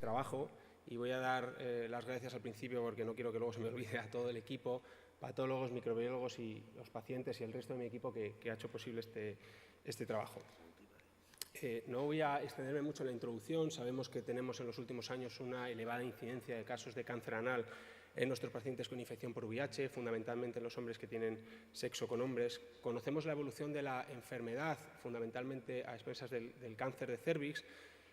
trabajo y voy a dar las gracias al principio porque no quiero que luego se me olvide a todo el equipo, patólogos, microbiólogos y los pacientes y el resto de mi equipo que ha hecho posible este trabajo. No voy a extenderme mucho en la introducción. Sabemos que tenemos en los últimos años una elevada incidencia de casos de cáncer anal en nuestros pacientes con infección por VIH, fundamentalmente en los hombres que tienen sexo con hombres. Conocemos la evolución de la enfermedad, fundamentalmente a expensas del cáncer de cérvix,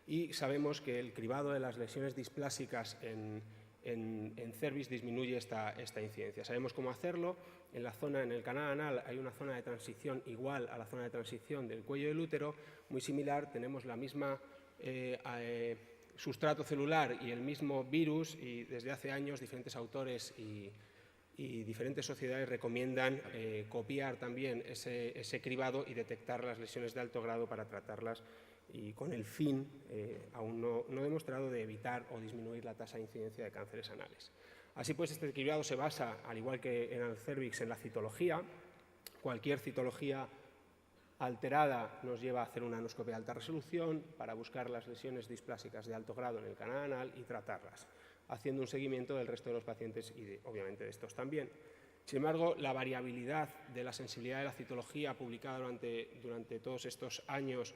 y sabemos que el cribado de las lesiones displásicas en cérvix disminuye esta incidencia. Sabemos cómo hacerlo. En el canal anal hay una zona de transición igual a la zona de transición del cuello del útero, muy similar, tenemos la misma sustrato celular y el mismo virus, y desde hace años diferentes autores y diferentes sociedades recomiendan copiar también ese cribado y detectar las lesiones de alto grado para tratarlas, y con el fin, aún no demostrado, de evitar o disminuir la tasa de incidencia de cánceres anales. Así pues, este cribado se basa, al igual que en el cérvix, en la citología. Cualquier citología alterada nos lleva a hacer una anoscopia de alta resolución para buscar las lesiones displásicas de alto grado en el canal anal y tratarlas, haciendo un seguimiento del resto de los pacientes y, obviamente, de estos también. Sin embargo, la variabilidad de la sensibilidad de la citología publicada durante todos estos años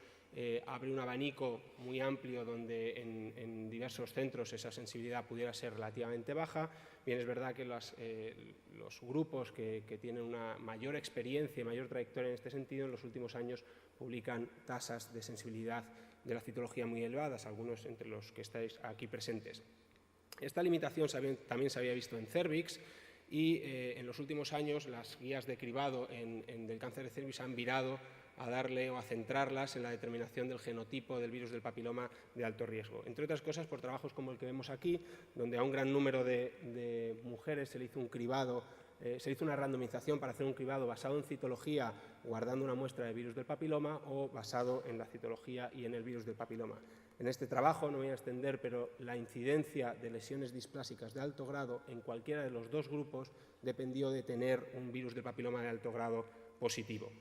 abre un abanico muy amplio donde en diversos centros esa sensibilidad pudiera ser relativamente baja. Bien, es verdad que los grupos que tienen una mayor experiencia y mayor trayectoria en este sentido en los últimos años publican tasas de sensibilidad de la citología muy elevadas, algunos entre los que estáis aquí presentes. Esta limitación también se había visto en cérvix, y en los últimos años las guías de cribado del cáncer de cérvix han virado a darle o a centrarlas en la determinación del genotipo del virus del papiloma de alto riesgo. Entre otras cosas, por trabajos como el que vemos aquí, donde a un gran número de mujeres se le hizo un cribado, se hizo una randomización para hacer un cribado basado en citología, guardando una muestra de virus del papiloma, o basado en la citología y en el virus del papiloma. En este trabajo, no voy a extender, pero la incidencia de lesiones displásicas de alto grado en cualquiera de los dos grupos dependió de tener un virus del papiloma de alto grado positivo.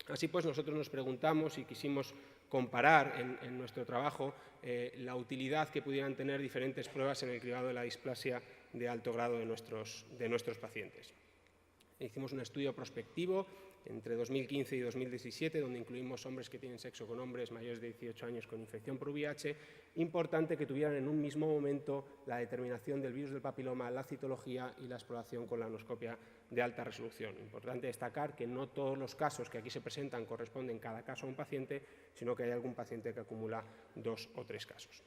Así pues, nosotros nos preguntamos y quisimos comparar en nuestro trabajo la utilidad que pudieran tener diferentes pruebas en el cribado de la displasia de alto grado de nuestros pacientes. Hicimos un estudio prospectivo entre 2015 y 2017, donde incluimos hombres que tienen sexo con hombres mayores de 18 años con infección por VIH. Importante que tuvieran en un mismo momento la determinación del virus del papiloma, la citología y la exploración con la anoscopia de alta resolución. Importante destacar que no todos los casos que aquí se presentan corresponden cada caso a un paciente, sino que hay algún paciente que acumula 2 o 3 casos.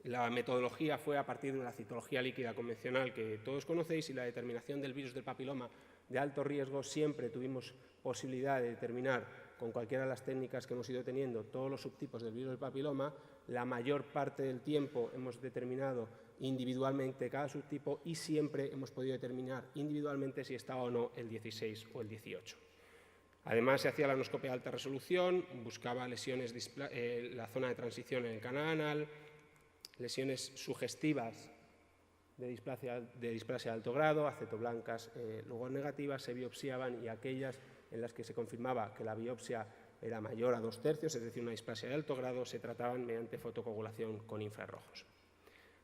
La metodología fue a partir de una citología líquida convencional que todos conocéis, y la determinación del virus del papiloma de alto riesgo. Siempre tuvimos posibilidad de determinar con cualquiera de las técnicas que hemos ido teniendo todos los subtipos del virus del papiloma. La mayor parte del tiempo hemos determinado individualmente cada subtipo, y siempre hemos podido determinar individualmente si estaba o no el 16 o el 18. Además, se hacía la anoscopia de alta resolución, buscaba lesiones, la zona de transición en el canal anal, lesiones sugestivas de displasia de alto grado, acetoblancas luego negativas, se biopsiaban, y aquellas en las que se confirmaba que la biopsia era mayor a 2/3, es decir, una displasia de alto grado, se trataban mediante fotocoagulación con infrarrojos.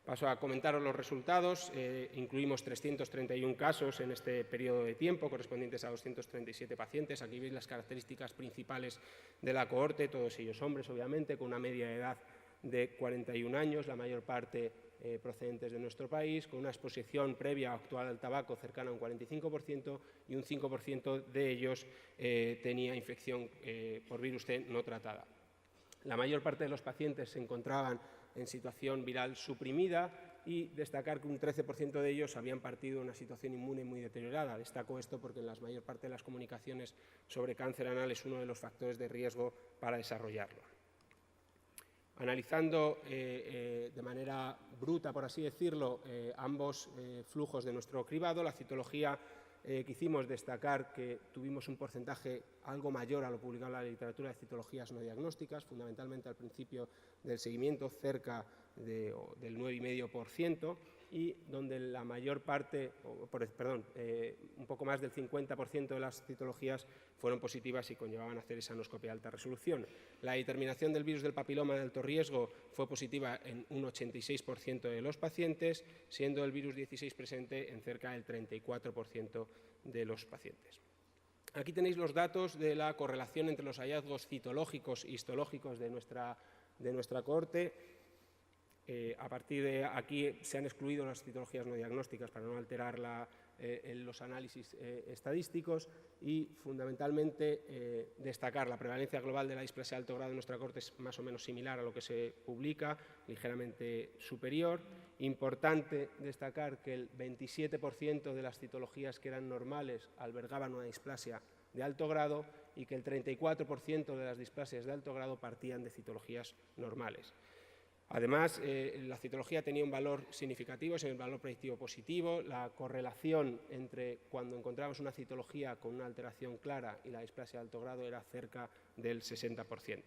Paso a comentaros los resultados. Incluimos 331 casos en este periodo de tiempo, correspondientes a 237 pacientes. Aquí veis las características principales de la cohorte, todos ellos hombres, obviamente, con una media de edad de 41 años, la mayor parte procedentes de nuestro país, con una exposición previa o actual al tabaco cercana a un 45%, y un 5% de ellos tenía infección por virus C no tratada. La mayor parte de los pacientes se encontraban en situación viral suprimida, y destacar que un 13% de ellos habían partido de una situación inmune muy deteriorada. Destaco esto porque en la mayor parte de las comunicaciones sobre cáncer anal es uno de los factores de riesgo para desarrollarlo. Analizando de manera bruta, por así decirlo, ambos flujos de nuestro cribado, la citología que hicimos, destacar que tuvimos un porcentaje algo mayor a lo publicado en la literatura de citologías no diagnósticas, fundamentalmente al principio del seguimiento, cerca del 9,5%. y donde la mayor parte, un poco más del 50% de las citologías fueron positivas y conllevaban hacer esa anoscopia de alta resolución. La determinación del virus del papiloma de alto riesgo fue positiva en un 86% de los pacientes, siendo el virus 16 presente en cerca del 34% de los pacientes. Aquí tenéis los datos de la correlación entre los hallazgos citológicos e histológicos de nuestra cohorte. A partir de aquí se han excluido las citologías no diagnósticas para no alterar los análisis estadísticos y, fundamentalmente, destacar la prevalencia global de la displasia de alto grado en nuestra cohorte es más o menos similar a lo que se publica, ligeramente superior. Importante destacar que el 27% de las citologías que eran normales albergaban una displasia de alto grado y que el 34% de las displasias de alto grado partían de citologías normales. Además, la citología tenía un valor significativo, es el valor predictivo positivo. La correlación entre cuando encontramos una citología con una alteración clara y la displasia de alto grado era cerca del 60%.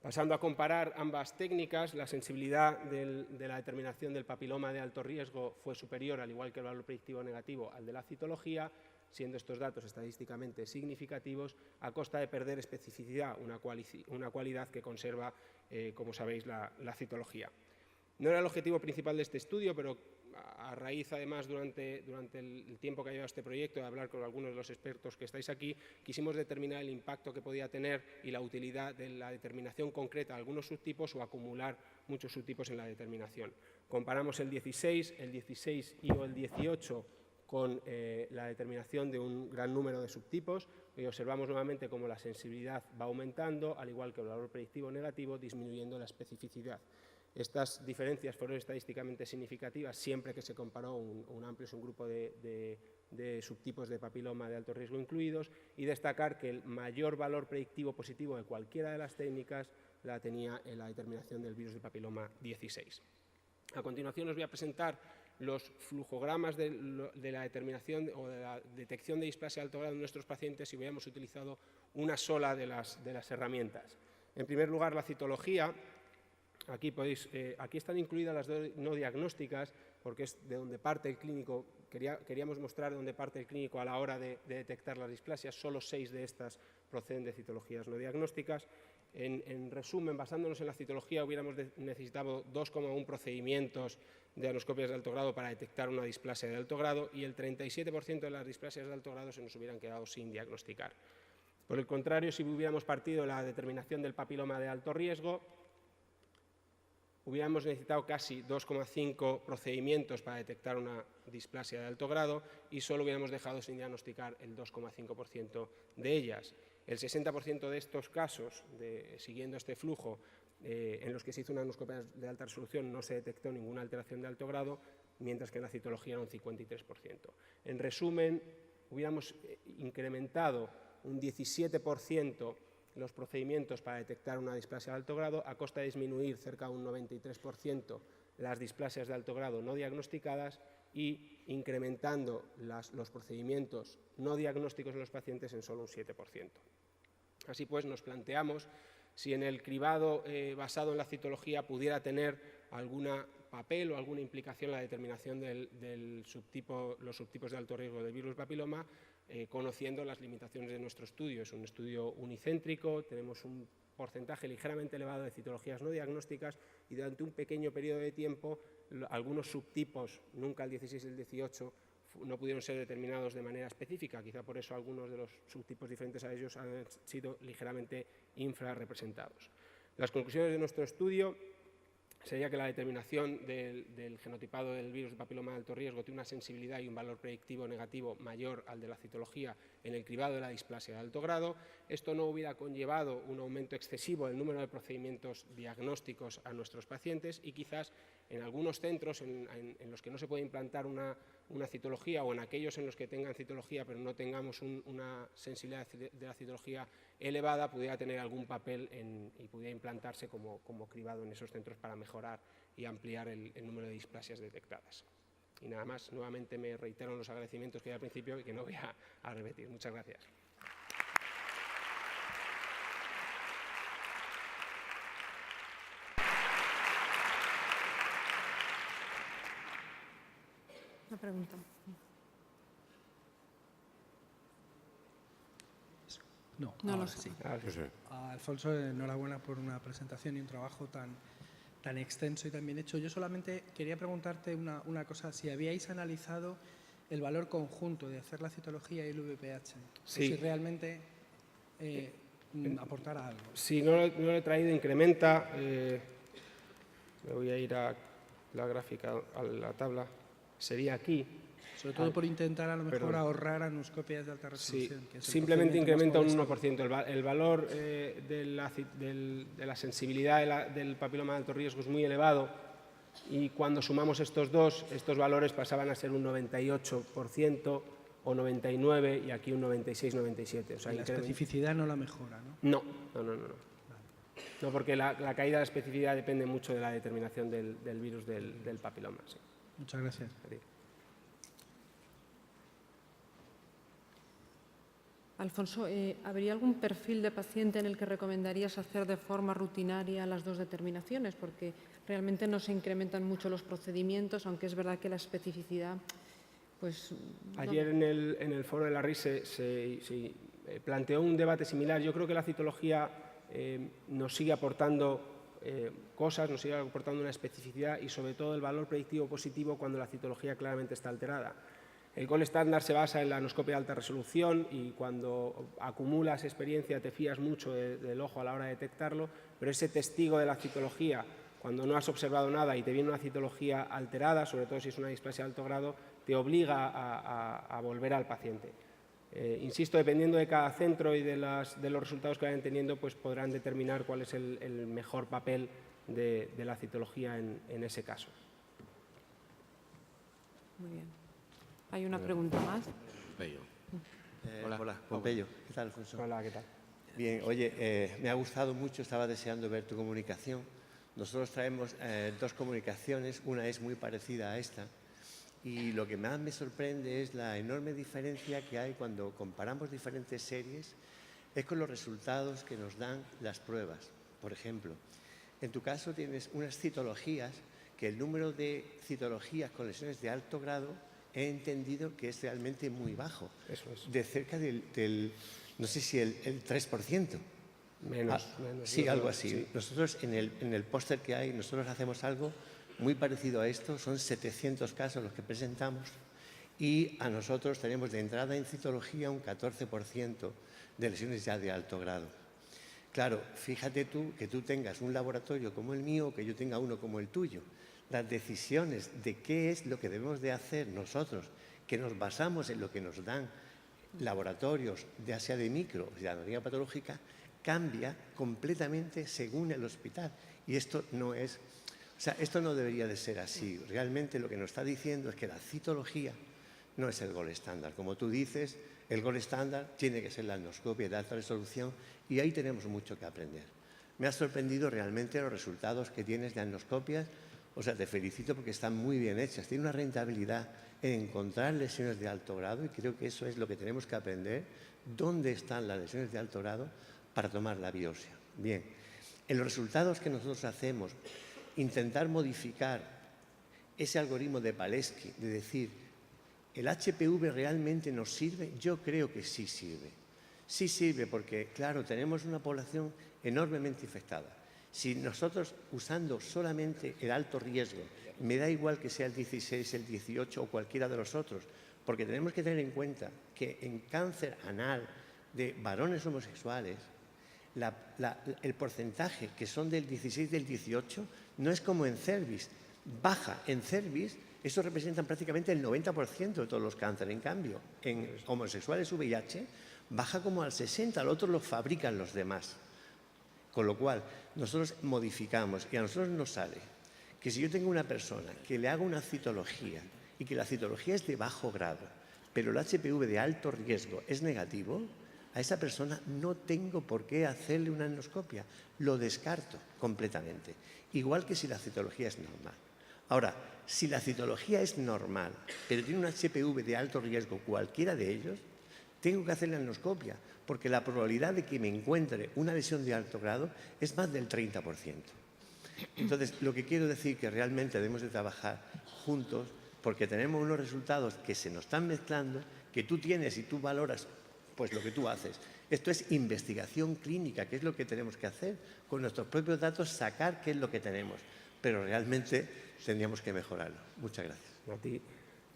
Pasando a comparar ambas técnicas, la sensibilidad de la determinación del papiloma de alto riesgo fue superior, al igual que el valor predictivo negativo, al de la citología, siendo estos datos estadísticamente significativos, a costa de perder especificidad, una cualidad que conserva, como sabéis, la citología. No era el objetivo principal de este estudio, pero a raíz, además, durante el tiempo que ha llevado este proyecto, de hablar con algunos de los expertos que estáis aquí, quisimos determinar el impacto que podía tener y la utilidad de la determinación concreta de algunos subtipos o acumular muchos subtipos en la determinación. Comparamos el 16 y el 18 con la determinación de un gran número de subtipos y observamos nuevamente cómo la sensibilidad va aumentando, al igual que el valor predictivo negativo, disminuyendo la especificidad. Estas diferencias fueron estadísticamente significativas siempre que se comparó un amplio subgrupo de subtipos de papiloma de alto riesgo incluidos, y destacar que el mayor valor predictivo positivo de cualquiera de las técnicas la tenía en la determinación del virus de papiloma 16. A continuación os voy a presentar los flujogramas de la determinación o de la detección de displasia de alto grado en nuestros pacientes si hubiéramos utilizado una sola de las herramientas. En primer lugar, la citología. Aquí están incluidas las no diagnósticas porque es de donde parte el clínico. Queríamos mostrar de dónde parte el clínico a la hora de detectar las displasias. Solo 6 de estas proceden de citologías no diagnósticas. En resumen, basándonos en la citología, hubiéramos necesitado 2,1 procedimientos de anoscopias de alto grado para detectar una displasia de alto grado y el 37% de las displasias de alto grado se nos hubieran quedado sin diagnosticar. Por el contrario, si hubiéramos partido de la determinación del papiloma de alto riesgo, hubiéramos necesitado casi 2,5 procedimientos para detectar una displasia de alto grado y solo hubiéramos dejado sin diagnosticar el 2,5% de ellas. El 60% de estos casos, siguiendo este flujo, en los que se hizo una anoscopia de alta resolución no se detectó ninguna alteración de alto grado, mientras que en la citología era un 53%. En resumen, hubiéramos incrementado un 17% los procedimientos para detectar una displasia de alto grado, a costa de disminuir cerca de un 93% las displasias de alto grado no diagnosticadas y incrementando los procedimientos no diagnósticos en los pacientes en solo un 7%. Así pues, nos planteamos si en el cribado basado en la citología pudiera tener algún papel o alguna implicación la determinación los subtipos de alto riesgo del virus papiloma, conociendo las limitaciones de nuestro estudio. Es un estudio unicéntrico, tenemos un porcentaje ligeramente elevado de citologías no diagnósticas y durante un pequeño periodo de tiempo algunos subtipos, nunca el 16 y el 18, no pudieron ser determinados de manera específica. Quizá por eso algunos de los subtipos diferentes a ellos han sido ligeramente infrarrepresentados. Las conclusiones de nuestro estudio sería que la determinación del genotipado del virus de papiloma de alto riesgo tiene una sensibilidad y un valor predictivo negativo mayor al de la citología en el cribado de la displasia de alto grado. Esto no hubiera conllevado un aumento excesivo del número de procedimientos diagnósticos a nuestros pacientes y quizás en algunos centros en los que no se puede implantar una citología o en aquellos en los que tengan citología pero no tengamos una sensibilidad de la citología elevada, pudiera tener algún papel y pudiera implantarse como cribado en esos centros para mejorar y ampliar el número de displasias detectadas. Y nada más, nuevamente me reitero en los agradecimientos que hay al principio y que no voy a repetir. Muchas gracias. Una pregunta. No, No ahora lo sé. sí. Sí. Alfonso, enhorabuena por una presentación y un trabajo tan extenso y tan bien hecho. Yo solamente quería preguntarte una cosa, si habíais analizado el valor conjunto de hacer la citología y el VPH, Sí. o si realmente aportara algo. Sí, no lo he traído, incrementa. Me voy a ir a la gráfica, a la tabla. Sería aquí. Sobre todo por intentar a lo mejor Perdón. ahorrar anoscopias de alta Sí, resolución. Que es el simplemente procedimiento incrementa más un molesto. 1%. El valor de la sensibilidad del papiloma de alto riesgo es muy elevado y cuando sumamos estos dos, estos valores pasaban a ser un 98% o 99% y aquí un 96-97%. O sea, Y la especificidad no la mejora, ¿no? No. No, porque la caída de la especificidad depende mucho de la determinación del virus del papiloma. Sí. Muchas gracias. Alfonso, ¿habría algún perfil de paciente en el que recomendarías hacer de forma rutinaria las dos determinaciones? Porque realmente no se incrementan mucho los procedimientos, aunque es verdad que la especificidad, pues... Ayer en el foro de la RIS se planteó un debate similar. Yo creo que la citología nos sigue aportando cosas, nos sigue aportando una especificidad y sobre todo el valor predictivo positivo cuando la citología claramente está alterada. El gold estándar se basa en la anoscopia de alta resolución y cuando acumulas experiencia te fías mucho del ojo a la hora de detectarlo, pero ese testigo de la citología, cuando no has observado nada y te viene una citología alterada, sobre todo si es una displasia de alto grado, te obliga a volver al paciente. Insisto, dependiendo de cada centro y de los resultados que vayan teniendo, pues podrán determinar cuál es el mejor papel de la citología en ese caso. Muy bien. ¿Hay una pregunta más? Hola, Pompeyo. ¿Qué tal, Alfonso? Hola, ¿qué tal? Bien, oye, me ha gustado mucho, estaba deseando ver tu comunicación. Nosotros traemos dos comunicaciones, una es muy parecida a esta, y lo que más me sorprende es la enorme diferencia que hay cuando comparamos diferentes series, es con los resultados que nos dan las pruebas. Por ejemplo, en tu caso tienes unas citologías, que el número de citologías con lesiones de alto grado he entendido que es realmente muy bajo. Eso es. De cerca del no sé si el 3%. Menos. Sí, algo así. Sí. Nosotros en el póster que hay, nosotros hacemos algo muy parecido a esto. Son 700 casos los que presentamos y a nosotros tenemos de entrada en citología un 14% de lesiones ya de alto grado. Claro, fíjate tú que tú tengas un laboratorio como el mío o que yo tenga uno como el tuyo. Las decisiones de qué es lo que debemos de hacer nosotros, que nos basamos en lo que nos dan laboratorios, ya sea de micro o de anatomía patológica, cambia completamente según el hospital. Y esto no es, esto no debería de ser así. Realmente lo que nos está diciendo es que la citología no es el gold estándar. Como tú dices, el gold estándar tiene que ser la endoscopia de alta resolución y ahí tenemos mucho que aprender. Me ha sorprendido realmente los resultados que tienes de endoscopias. O sea, te felicito porque están muy bien hechas. Tiene una rentabilidad en encontrar lesiones de alto grado y creo que eso es lo que tenemos que aprender. ¿Dónde están las lesiones de alto grado para tomar la biopsia? Bien, en los resultados que nosotros hacemos, intentar modificar ese algoritmo de Palevsky, de decir, ¿el HPV realmente nos sirve? Yo creo que sí sirve. Sí sirve porque, claro, tenemos una población enormemente infectada. Si nosotros, usando solamente el alto riesgo, me da igual que sea el 16, el 18 o cualquiera de los otros, porque tenemos que tener en cuenta que en cáncer anal de varones homosexuales, el porcentaje que son del 16 del 18 no es como en cervix. Baja en cervix, eso representa prácticamente el 90% de todos los cánceres. En cambio, en homosexuales VIH, baja como al 60%, al otro lo fabrican los demás. Con lo cual, nosotros modificamos y a nosotros nos sale que si yo tengo una persona que le hago una citología y que la citología es de bajo grado, pero el HPV de alto riesgo es negativo, a esa persona no tengo por qué hacerle una endoscopia, lo descarto completamente. Igual que si la citología es normal. Ahora, si la citología es normal, pero tiene un HPV de alto riesgo, cualquiera de ellos, tengo que hacer la endoscopia, porque la probabilidad de que me encuentre una lesión de alto grado es más del 30%. Entonces, lo que quiero decir es que realmente debemos de trabajar juntos porque tenemos unos resultados que se nos están mezclando, que tú tienes y tú valoras pues lo que tú haces. Esto es investigación clínica, que es lo que tenemos que hacer, con nuestros propios datos sacar qué es lo que tenemos, pero realmente tendríamos que mejorarlo. Muchas gracias. A ti.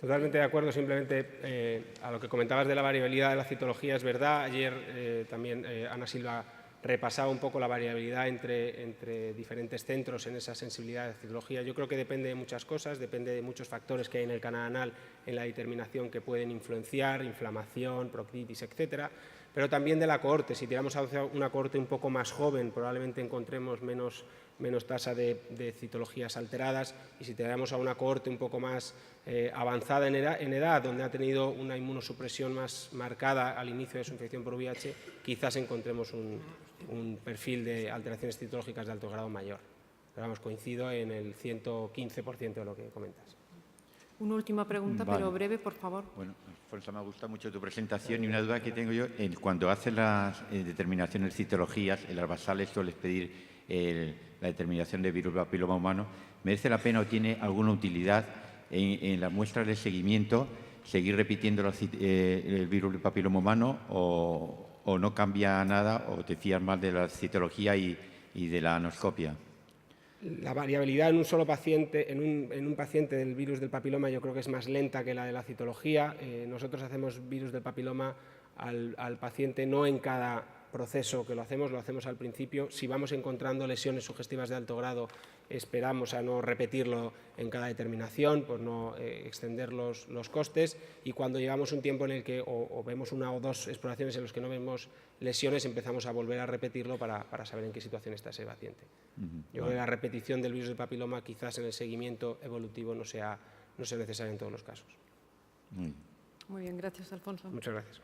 Totalmente de acuerdo, simplemente a lo que comentabas de la variabilidad de la citología, es verdad. Ayer también Ana Silva repasaba un poco la variabilidad entre diferentes centros en esa sensibilidad de citología. Yo creo que depende de muchas cosas, depende de muchos factores que hay en el canal anal en la determinación que pueden influenciar, inflamación, proctitis, etcétera, pero también de la cohorte. Si tiramos hacia una cohorte un poco más joven, probablemente encontremos menos tasa de citologías alteradas, y si tiramos a una cohorte un poco más avanzada en edad, donde ha tenido una inmunosupresión más marcada al inicio de su infección por VIH, quizás encontremos un perfil de alteraciones citológicas de alto grado mayor. Pero vamos, coincido en el 115% de lo que comentas. Una última pregunta, Vale. pero breve, por favor. Bueno, Alfonso, me gusta mucho tu presentación y una duda que tengo yo, cuando haces las determinaciones de citologías, en las basales sueles pedir la determinación de virus papiloma humano. ¿Merece la pena o tiene alguna utilidad en las muestras de seguimiento seguir repitiendo el virus del papiloma humano o no cambia nada o te fías más de la citología y de la anoscopia? La variabilidad en un solo paciente, en un paciente del virus del papiloma, yo creo que es más lenta que la de la citología. Nosotros hacemos virus del papiloma al paciente no en cada proceso que lo hacemos al principio. Si vamos encontrando lesiones sugestivas de alto grado, esperamos a no repetirlo en cada determinación, por no extender los costes, y cuando llevamos un tiempo en el que o vemos una o dos exploraciones en los que no vemos lesiones, empezamos a volver a repetirlo para saber en qué situación está ese paciente. Yo creo que la repetición del virus del papiloma quizás en el seguimiento evolutivo no sea necesaria en todos los casos. Muy bien, gracias, Alfonso. Muchas gracias.